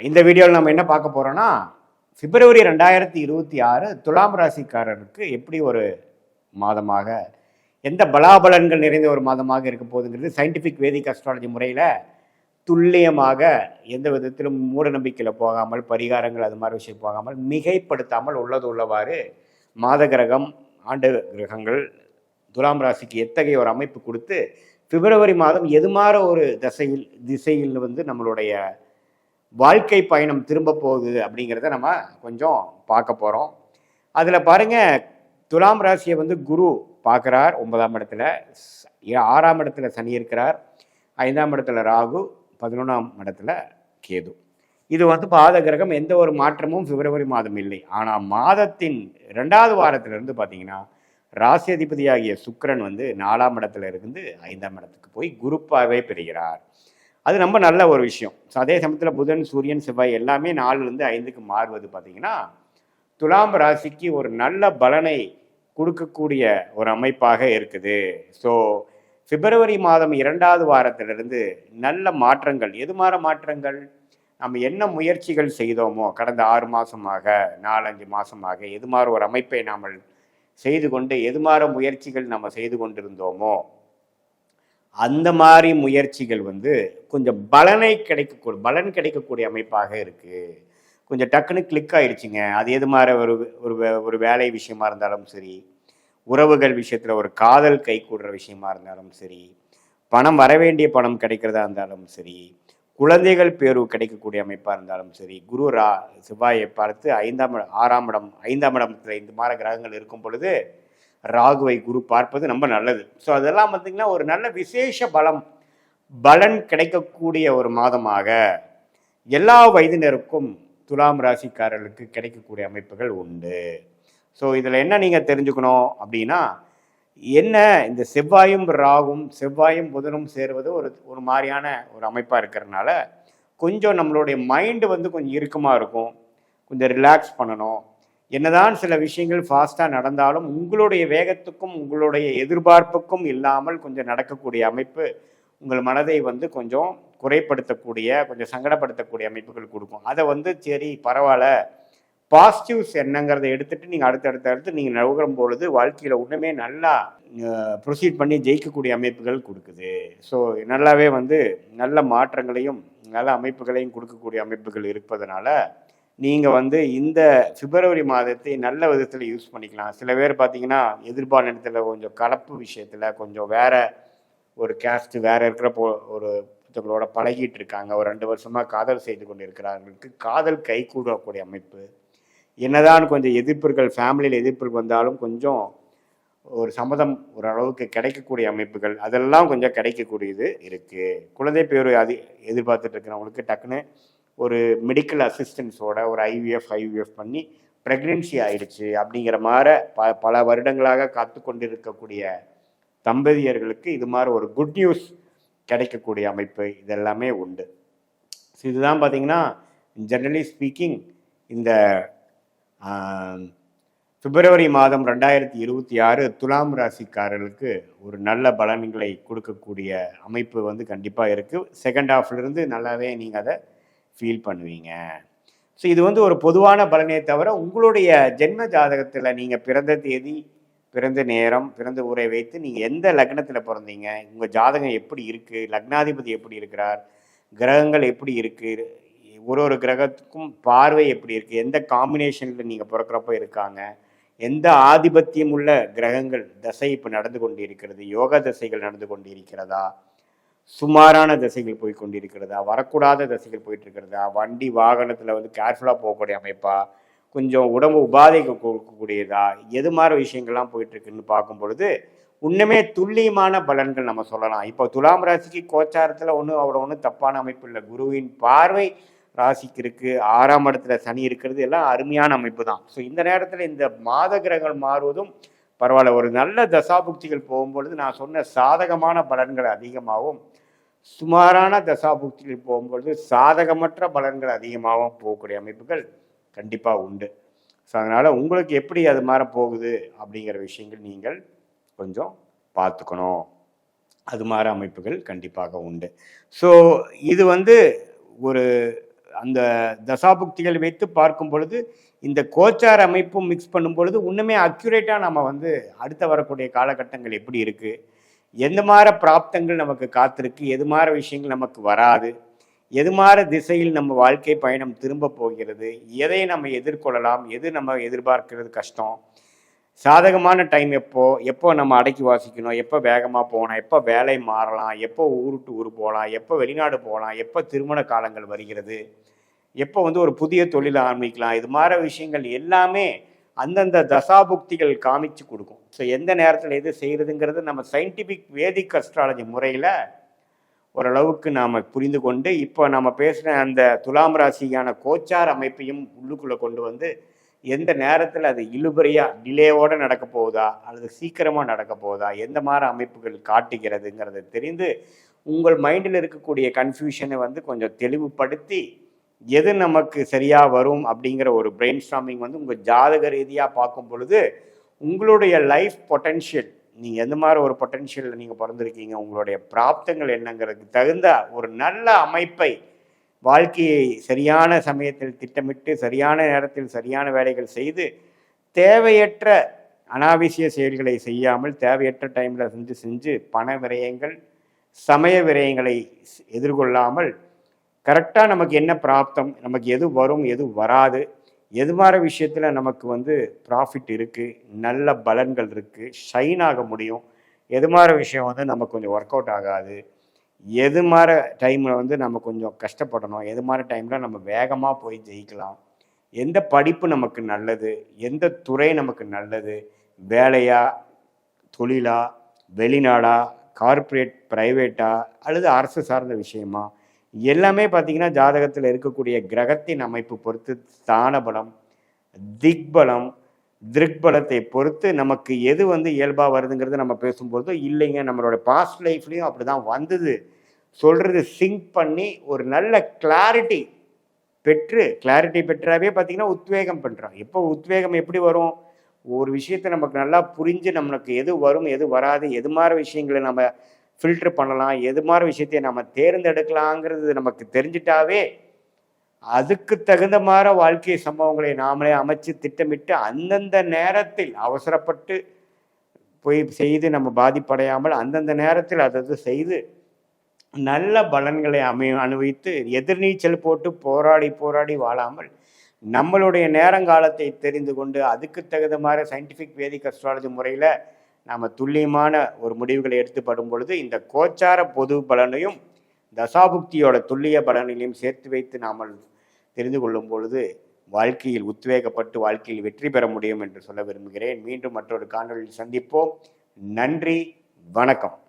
இந்த வீடியோவில் நம்ம என்ன பார்க்க போகிறோன்னா, பிப்ரவரி 2026 துலாம் ராசிக்காரருக்கு எப்படி ஒரு மாதமாக, எந்த பலாபலன்கள் நிறைந்த ஒரு மாதமாக இருக்க போகுதுங்கிறது சயின்டிஃபிக் வேதிக் அஸ்ட்ராலஜி முறையில் துல்லியமாக எந்த விதத்திலும் மூட நம்பிக்கையில் போகாமல், பரிகாரங்கள் அது மாதிரி விஷயம் போகாமல், மிகைப்படுத்தாமல் உள்ளது உள்ளவாறு மாத கிரகம், ஆண்டு கிரகங்கள் துலாம் ராசிக்கு எத்தகைய ஒரு அமைப்பு கொடுத்து பிப்ரவரி மாதம் எது மாதிரி ஒரு திசையில் நம்மளுடைய வாழ்க்கை பயணம் திரும்ப போகுது அப்படிங்கிறத நம்ம கொஞ்சம் பார்க்க போகிறோம். அதில் பாருங்கள், துலாம் ராசியை குரு பார்க்குறார் 9ஆம் இடத்துல, 6ஆம் இடத்துல சனி இருக்கிறார், 5ஆம் இடத்துல ராகு, 11ஆம் இடத்துல கேது. இது பாத கிரகம், எந்த ஒரு மாற்றமும் பிப்ரவரி மாதம் இல்லை. ஆனால் மாதத்தின் 2வது வாரத்திலிருந்து பார்த்தீங்கன்னா ராசி அதிபதியாகிய சுக்கிரன் 4ஆம் இடத்துல இருந்து 5ஆம் இடத்துக்கு போய் குருப்பாவே பெறுகிறார். அது ரொம்ப நல்ல ஒரு விஷயம். அதே சமயத்தில் புதன், சூரியன், செவ்வாய் எல்லாமே 4லேருந்து 5க்கு மாறுவது பார்த்தீங்கன்னா துலாம் ராசிக்கு ஒரு நல்ல பலனை கொடுக்கக்கூடிய ஒரு அமைப்பாக இருக்குது. ஸோ பிப்ரவரி மாதம் 2வது வாரத்திலிருந்து நல்ல மாற்றங்கள், எது மாதிரி மாற்றங்கள், நம்ம என்ன முயற்சிகள் செய்தோமோ கடந்த 6 மாதமாக, 4-5 மாதமாக எது மாதிரி ஒரு அமைப்பை நாம் செய்து கொண்டு, எது மாதிரி முயற்சிகள் நம்ம செய்து கொண்டிருந்தோமோ அந்த மாதிரி முயற்சிகள் கொஞ்சம் பலன் கிடைக்கக்கூடிய அமைப்பாக இருக்குது. கொஞ்சம் டக்குன்னு கிளிக் ஆயிடுச்சுங்க. அது எது மாதிரி ஒரு வேலை விஷயமா இருந்தாலும் சரி, உறவுகள் விஷயத்தில் ஒரு காதல் கை கூடுற விஷயமா இருந்தாலும் சரி, பணம் வர வேண்டிய பணம் கிடைக்கிறதா இருந்தாலும் சரி, குழந்தைகள் பேரு கிடைக்கக்கூடிய அமைப்பாக இருந்தாலும் சரி, குரு செவ்வாயை பார்த்து 6ஆம் இடம் 5ஆம் இடத்துல இந்த மாதிரி கிரகங்கள் இருக்கும் பொழுது ராகுவை குரு பார்ப்பது ரொம்ப நல்லது. ஸோ அதெல்லாம் பார்த்தீங்கன்னா ஒரு நல்ல விசேஷ பலன் கிடைக்கக்கூடிய ஒரு மாதமாக எல்லா வயதினருக்கும் துலாம் ராசிக்காரர்களுக்கு கிடைக்கக்கூடிய அமைப்புகள் உண்டு. ஸோ இதில் என்ன நீங்கள் தெரிஞ்சுக்கணும் அப்படின்னா, என்ன இந்த செவ்வாயும் ராகும், செவ்வாயும் புதனும் சேருவது ஒரு மாதிரியான ஒரு அமைப்பாக இருக்கிறதுனால கொஞ்சம் நம்மளுடைய மைண்டு கொஞ்சம் இறுக்கமாக இருக்கும். கொஞ்சம் ரிலாக்ஸ் பண்ணணும். என்னதான் சில விஷயங்கள் ஃபாஸ்ட்டாக நடந்தாலும் உங்களுடைய வேகத்துக்கும் உங்களுடைய எதிர்பார்ப்புக்கும் இல்லாமல் கொஞ்சம் நடக்கக்கூடிய அமைப்பு உங்கள் மனதை கொஞ்சம் குறைப்படுத்தக்கூடிய, கொஞ்சம் சங்கடப்படுத்தக்கூடிய அமைப்புகள் கொடுக்கும். அதை சரி பரவாயில்ல, பாசிட்டிவ்ஸ் என்னங்கிறத எடுத்துகிட்டு நீங்கள் அடுத்தடுத்து நீங்கள் நகரும் பொழுது வாழ்க்கையில் ஒன்றுமே நல்லா ப்ரொசீட் பண்ணி ஜெயிக்கக்கூடிய அமைப்புகள் கொடுக்குது. ஸோ நல்லாவே நல்ல மாற்றங்களையும் நல்ல அமைப்புகளையும் கொடுக்கக்கூடிய அமைப்புகள் இருப்பதனால நீங்கள் இந்த பிப்ரவரி மாதத்தை நல்ல விதத்தில் யூஸ் பண்ணிக்கலாம். சில பேர் பார்த்தீங்கன்னா எதிர்பாலினத்தில் கொஞ்சம் கலப்பு விஷயத்தில் கொஞ்சம் வேற ஒரு கேஸ்ட் வேற இருக்கிற ஒருத்தவங்களோட பழகிட்டு இருக்காங்க. ஒரு 2 வருஷமாக காதல் செய்து கொண்டு இருக்கிறார்களுக்கு காதல் கை கூடக்கூடிய அமைப்பு. என்னதான் கொஞ்சம் எதிர்ப்புகள், ஃபேமிலியில் எதிர்ப்புகள் வந்தாலும் கொஞ்சம் ஒரு சம்மதம் ஓரளவுக்கு கிடைக்கக்கூடிய அமைப்புகள் அதெல்லாம் கொஞ்சம் கிடைக்கக்கூடியது இருக்குது. குழந்தை பேர் எதிர்பார்த்துட்டு இருக்கிறவங்களுக்கு டக்குன்னு ஒரு மெடிக்கல் அசிஸ்டன்ஸோட ஒரு ஐவிஎஃப் பண்ணி ப்ரெக்னென்சி ஆயிடுச்சு அப்படிங்கிற மாதிரி பல வருடங்களாக காத்து கொண்டிருக்கக்கூடிய தம்பதியர்களுக்கு இது மாதிரி ஒரு குட் நியூஸ் கிடைக்கக்கூடிய அமைப்பு இதெல்லாமே உண்டு. ஸோ இதுதான் பார்த்தீங்கன்னா ஜெனரலி ஸ்பீக்கிங் இந்த பிப்ரவரி மாதம் 2026 துலாம் ராசிக்காரர்களுக்கு ஒரு நல்ல பலன்களை கொடுக்கக்கூடிய அமைப்பு கண்டிப்பாக இருக்குது. செகண்ட் ஹாஃப்லேருந்து நல்லாவே நீங்கள் அதை ஃபீல் பண்ணுவீங்க. ஸோ இது ஒரு பொதுவான பலனே தவிர உங்களுடைய ஜென்ம ஜாதகத்தில் நீங்கள் பிறந்த தேதி, பிறந்த நேரம், பிறந்த ஊரை வைத்து நீங்கள் எந்த லக்னத்தில் பிறந்தீங்க, உங்கள் ஜாதகம் எப்படி இருக்குது, லக்னாதிபதி எப்படி இருக்கிறார், கிரகங்கள் எப்படி இருக்குது, ஒரு கிரகத்துக்கும் பார்வை எப்படி இருக்குது, எந்த காம்பினேஷனில் நீங்கள் பிறக்கிறப்ப இருக்காங்க, எந்த ஆதிபத்தியம் உள்ள கிரகங்கள் தசை இப்போ நடந்து கொண்டு இருக்கிறது, யோக தசைகள் நடந்து கொண்டு இருக்கிறதா, சுமாரான திசைகள் போய் கொண்டிருக்கிறதா, வரக்கூடாத திசைகள் போயிட்டு இருக்கிறதா, வண்டி வாகனத்தில் கேர்ஃபுல்லாக போகக்கூடிய அமைப்பா, கொஞ்சம் உடம்பு உபாதைகள் கொடுக்கக்கூடியதா, எது மாதிரி விஷயங்கள்லாம் போயிட்டுருக்குன்னு பார்க்கும் பொழுது இன்னுமே துல்லியமான பலன்கள் நம்ம சொல்லலாம். இப்போ துலாம் ராசிக்கு கோச்சாரத்தில் ஒன்றும் தப்பான அமைப்பு இல்லை. குருவின் பார்வை ராசிக்கு இருக்குது, 6ஆம் இடத்துல சனி இருக்கிறது, எல்லாம் அருமையான அமைப்பு தான். ஸோ இந்த நேரத்தில் இந்த மாத கிரகங்கள் மாறுவதும் பரவாயில்ல. ஒரு நல்ல தசாபுக்திகள் போகும்பொழுது நான் சொன்ன சாதகமான பலன்கள் அதிகமாகவும், சுமாரான தசாபுக்திகள் போகும்பொழுது சாதகமற்ற பலன்கள் அதிகமாகவும் போகக்கூடிய அமைப்புகள் கண்டிப்பாக உண்டு. ஸோ அதனால் உங்களுக்கு எப்படி அது மாதிரி போகுது அப்படிங்கிற விஷயங்கள் நீங்கள் கொஞ்சம் பார்த்துக்கணும். அது மாதிரி அமைப்புகள் கண்டிப்பாக உண்டு. ஸோ இது ஒரு அந்த தசாபுக்திகள் வைத்து பார்க்கும் பொழுது இந்த கோச்சார அமைப்பும் மிக்ஸ் பண்ணும் பொழுது இன்னுமே அக்யூரேட்டாக நம்ம வந்து அடுத்த வரக்கூடிய காலகட்டங்கள் எப்படி இருக்குது, எந்த மாதிரி பிராப்தங்கள் நமக்கு காத்திருக்கு, எது மாதிரி விஷயங்கள் நமக்கு வராது, எது மாதிரி திசையில் நம்ம வாழ்க்கை பயணம் திரும்ப போகிறது, எதை நம்ம எதிர்கொள்ளலாம், எது நம்ம எதிர்பார்க்கிறது கஷ்டம், சாதகமான டைம் எப்போ நம்ம அடக்கி வாசிக்கணும், எப்போ வேகமாக போகணும், எப்போ வேலை மாறலாம், எப்போ ஊருட்டு ஊர் போகலாம், எப்போ வெளிநாடு போகலாம், எப்போ திருமண காலங்கள் வருகிறது, எப்போ வந்து ஒரு புதிய தொழிலை ஆரம்பிக்கலாம், இது மாதிரி விஷயங்கள் எல்லாமே அந்தந்த தசாபுக்திகள் காமிச்சு கொடுக்கும். ஸோ எந்த நேரத்தில் எது செய்கிறதுங்கிறது நம்ம சயின்டிஃபிக் வேதிக் அஸ்ட்ராலஜி முறையில் ஓரளவுக்கு நாம் புரிந்து கொண்டு இப்போ நம்ம பேசுகிற அந்த துலாம் ராசியான கோச்சார் அமைப்பையும் உள்ளுக்குள்ளே கொண்டு வந்து எந்த நேரத்தில் அது இழுபறியாக டிலேவோடு நடக்க போகுதா அல்லது சீக்கிரமாக நடக்க போகுதா, எந்த மாதிரி அமைப்புகள் காட்டுகிறதுங்கிறத தெரிந்து உங்கள் மைண்டில் இருக்கக்கூடிய கன்ஃபியூஷனை வந்து கொஞ்சம் தெளிவுபடுத்தி எது நமக்கு சரியாக வரும் அப்படிங்கிற ஒரு பிரெயின் ஸ்டாமிங் வந்து உங்கள் ஜாதக ரீதியாக பார்க்கும் பொழுது உங்களுடைய லைஃப் பொட்டென்ஷியல், நீங்கள் எந்த மாதிரி ஒரு பொட்டென்ஷியலில் நீங்கள் பிறந்திருக்கீங்க, உங்களுடைய பிராப்தங்கள் என்னங்கிறதுக்கு தகுந்த ஒரு நல்ல அமைப்பை, வாழ்க்கையை சரியான சமயத்தில் திட்டமிட்டு சரியான நேரத்தில் சரியான வேலைகள் செய்து தேவையற்ற அனாவசிய செயல்களை செய்யாமல் தேவையற்ற டைமில் செஞ்சு பண விரயங்கள் சமய விரயங்களை எதிர்கொள்ளாமல் கரெக்டாக நமக்கு என்ன பிராப்தம், நமக்கு எது வரும் எது வராது, எது மாதிரி விஷயத்தில் நமக்கு வந்து ப்ராஃபிட் இருக்குது, நல்ல பலன்கள் இருக்குது, ஷைன் ஆக முடியும், எது மாதிரி விஷயம் வந்து நமக்கு கொஞ்சம் ஒர்க் அவுட் ஆகாது, எது மாதிரி டைமில் வந்து நம்ம கொஞ்சம் கஷ்டப்படணும், எது மாதிரி டைமில் நம்ம வேகமாக போய் ஜெயிக்கலாம், எந்த படிப்பு நமக்கு நல்லது, எந்த துறை நமக்கு நல்லது, வேலையா தொழிலா வெளிநாடா கார்ப்பரேட் ப்ரைவேட்டா அல்லது அரசு சார்ந்த விஷயமா, எல்லாமே பார்த்திங்கன்னா ஜாதகத்தில் இருக்கக்கூடிய கிரகத்தின் அமைப்பு பொறுத்து ஸ்தானபலம் திக்பலம் திருக்பலத்தை பொறுத்து நமக்கு எது வந்து இயல்பாக வருதுங்கிறது நம்ம பேசும்போது இல்லைங்க நம்மளோட பாஸ்ட் லைஃப்லேயும் அப்படி தான் வந்தது சொல்கிறது சிங்க் பண்ணி ஒரு நல்ல கிளாரிட்டி பெற்றாவே பார்த்திங்கன்னா உத்வேகம் பண்ணுறோம். எப்போ உத்வேகம் எப்படி வரும், ஒரு விஷயத்தை நமக்கு நல்லா புரிஞ்சு நம்மளுக்கு எது வரும் எது வராது, எது மாதிரி விஷயங்களை நம்ம ஃபில்ட்ரு பண்ணலாம், எது மாதிரி விஷயத்தை நம்ம தேர்ந்தெடுக்கலாங்கிறது நமக்கு தெரிஞ்சிட்டாவே அதுக்கு தகுந்த மாதிரி வாழ்க்கை சம்பவங்களை நாமளே அமைச்சு திட்டமிட்டு அந்தந்த நேரத்தில் அவசரப்பட்டு போய் செய்து நம்ம பாதிப்படையாமல் அந்தந்த நேரத்தில் அதை செய்து நல்ல பலன்களை அனுபவித்து எதிர்நீச்சல் போட்டு போராடி வாழாமல் நம்மளுடைய நேரங்காலத்தை தெரிந்து கொண்டு அதுக்கு தகுந்த மாதிரி சயின்டிஃபிக் வேதிக் அஸ்ட்ராலஜி முறையில் நாம் துல்லியமான ஒரு முடிவுகளை எடுத்துப்படும் பொழுது இந்த கோச்சார பொது பலனையும் தசாபுக்தியோட துல்லிய பலனையும் சேர்த்து வைத்து நாம் தெரிந்து கொள்ளும் பொழுது வாழ்க்கையில் உத்வேகப்பட்டு வாழ்க்கையில் வெற்றி பெற முடியும் என்று சொல்ல விரும்புகிறேன். மீண்டும் மற்றொரு காணொலியில் சந்திப்போம். நன்றி, வணக்கம்.